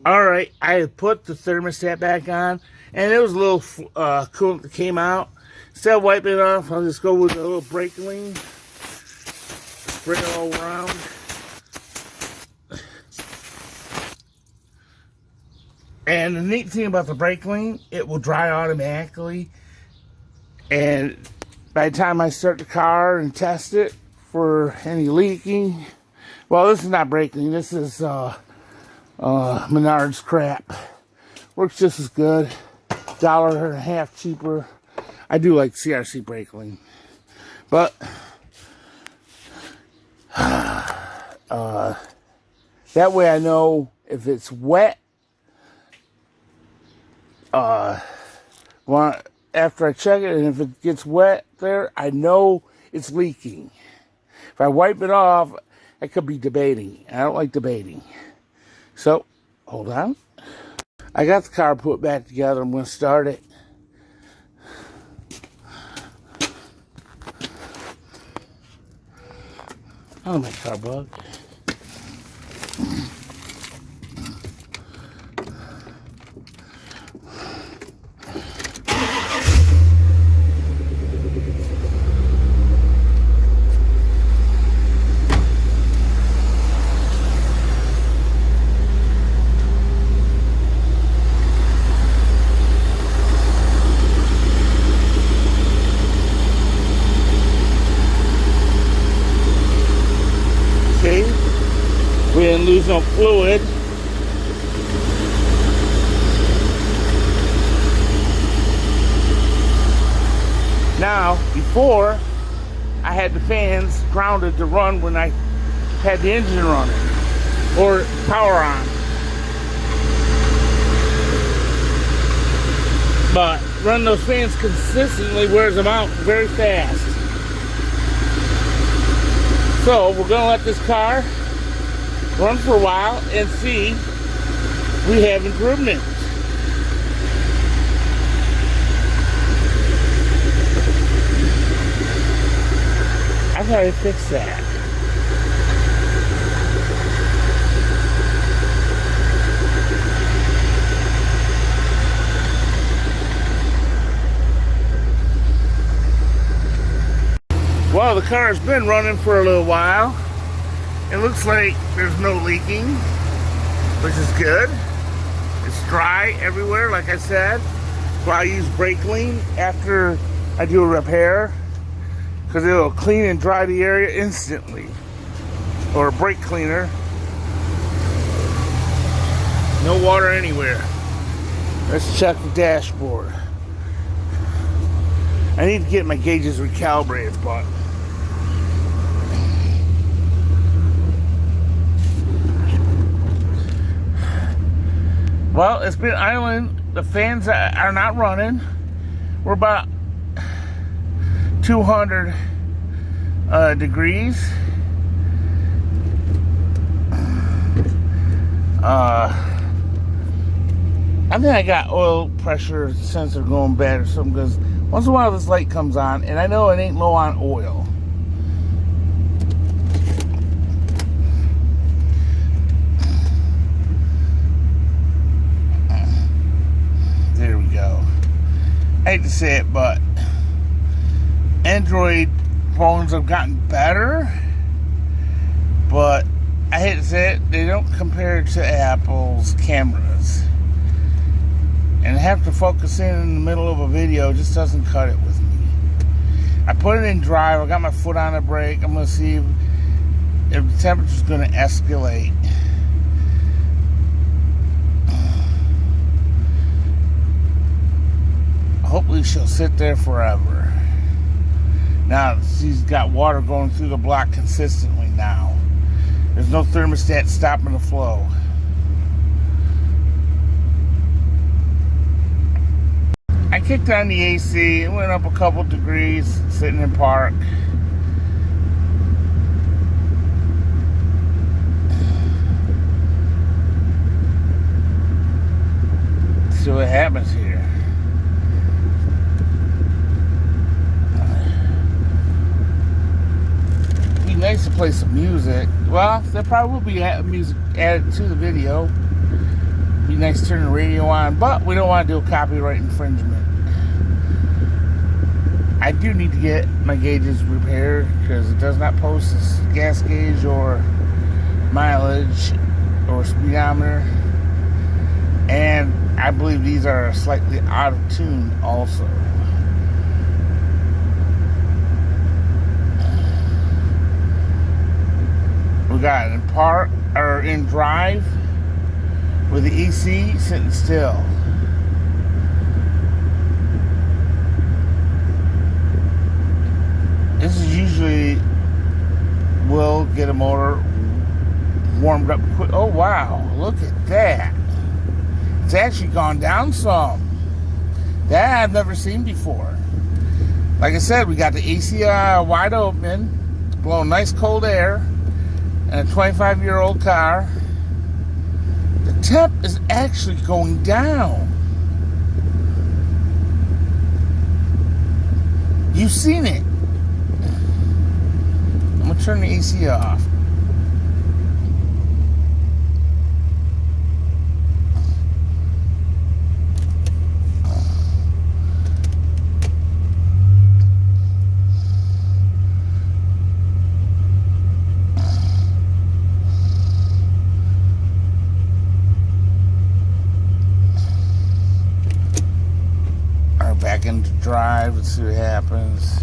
Alright, I had put the thermostat back on, and it was a little coolant that came out. Instead of wiping it off, I'll just go with a little brake clean. Spray it all around. And the neat thing about the brake clean, it will dry automatically. And by the time I start the car and test it for any leaking, well, this is not brake clean, this is Menards crap. Works just as good. $1.50 cheaper. I do like CRC brake clean. But that way I know if it's wet. After I check it, and if it gets wet there, I know it's leaking. If I wipe it off, I could be debating. I don't like debating. So, hold on. I got the car put back together. I'm going to start it. Oh, my car bug. We didn't lose no fluid. Now, before, I had the fans grounded to run when I had the engine running or power on. But running those fans consistently wears them out very fast. So, we're going to let this car run for a while and see we have improvements. I gotta fix that. Well, the car's been running for a little while. It looks like there's no leaking, which is good. It's dry everywhere, like I said. So I use brake clean after I do a repair, because it'll clean and dry the area instantly. Or a brake cleaner. No water anywhere. Let's check the dashboard. I need to get my gauges recalibrated, but well, it's been idling. The fans are not running. We're about 200 degrees. I think I got oil pressure sensor going bad or something, because once in a while this light comes on and I know it ain't low on oil. There we go. I hate to say it, but Android phones have gotten better, but I hate to say it, they don't compare to Apple's cameras. And have to focus in the middle of a video just doesn't cut it with me. I put it in drive. I got my foot on the brake. I'm going to see if the temperature's going to escalate. Hopefully she'll sit there forever. Now she's got water going through the block consistently now. There's no thermostat stopping the flow. I kicked on the AC, it went up a couple degrees sitting in park. See what happens here. It'd be nice to play some music. Well, there probably will be music added to the video. nice to turn the radio on, but we don't want to do a copyright infringement. I do need to get my gauges repaired because it does not post this gas gauge or mileage or speedometer, and I believe these are slightly out of tune also. We got in park or in drive with the AC sitting still. This is usually will get a motor warmed up quick. Oh wow, look at that. It's actually gone down some. That I've never seen before. Like I said, we got the AC wide open. It's blowing nice cold air. And a 25-year-old car. The temp is actually going down. You've seen it. I'm going to turn the AC off. Back into drive, let's see what happens.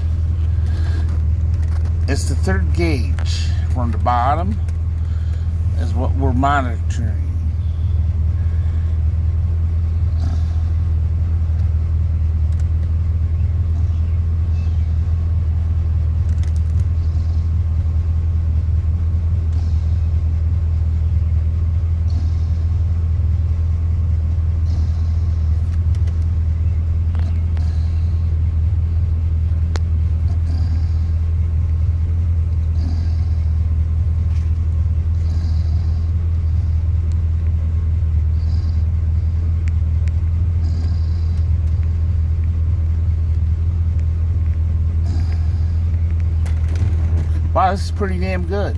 It's the third gauge from the bottom is what we're monitoring. Wow, this is pretty damn good.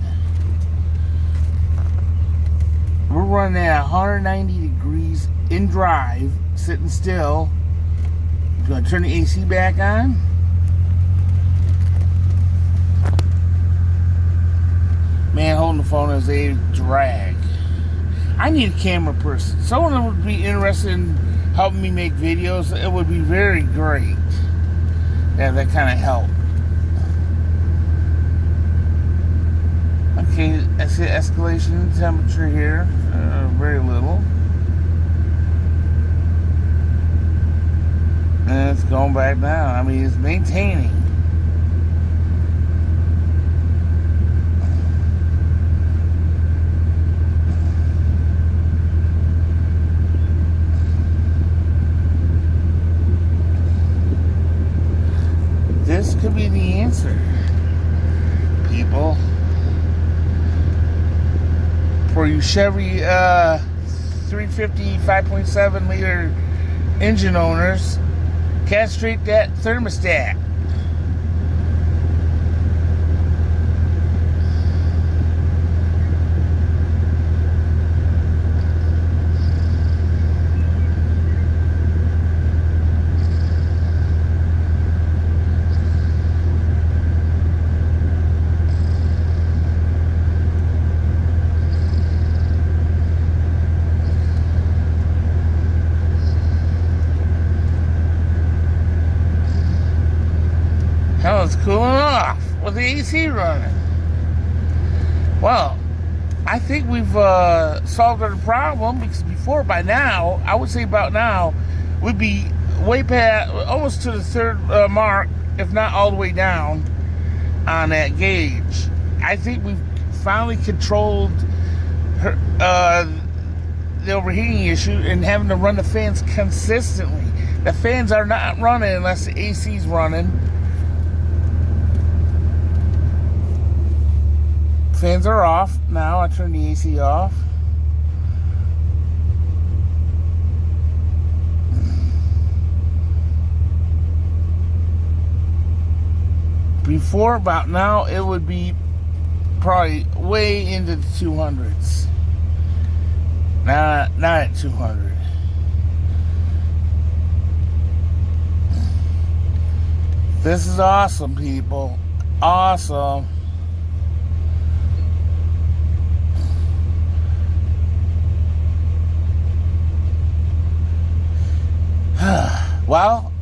We're running at 190 degrees in drive, sitting still. I'm going to turn the AC back on. Man, holding the phone is a drag. I need a camera person. Someone that would be interested in helping me make videos. It would be very great to have that kind of help. Okay, I see escalation temperature here, very little. And it's going back down. I mean, it's maintaining. This could be the answer, people. For you Chevy 350 5.7 liter engine owners, castrate that thermostat. Hell, it's cooling off with the AC running. Well, I think we've solved our problem, because before, by now, I would say about now, we'd be way past, almost to the third mark, if not all the way down on that gauge. I think we've finally controlled the overheating issue and having to run the fans consistently. The fans are not running unless the AC's running. Fans are off now. I turned the AC off. Before, about now, it would be probably way into the 200s. Not at 200. This is awesome, people. Awesome. Well,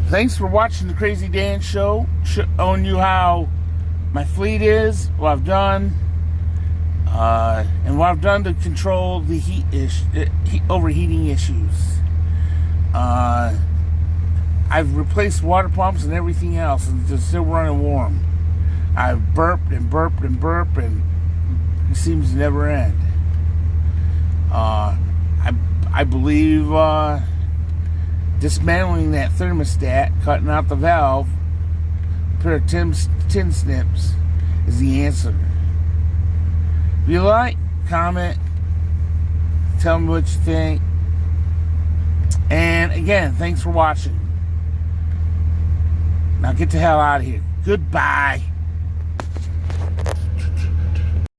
thanks for watching the Crazy Dan Show, showing you how my fleet is, what I've done, and what I've done to control the overheating issues. I've replaced water pumps and everything else, and it's still running warm. I've burped and burped and burped, and it seems to never end. I believe dismantling that thermostat, cutting out the valve, a pair of tin snips is the answer. If you like, comment, tell me what you think. And again, thanks for watching. Now get the hell out of here. Goodbye.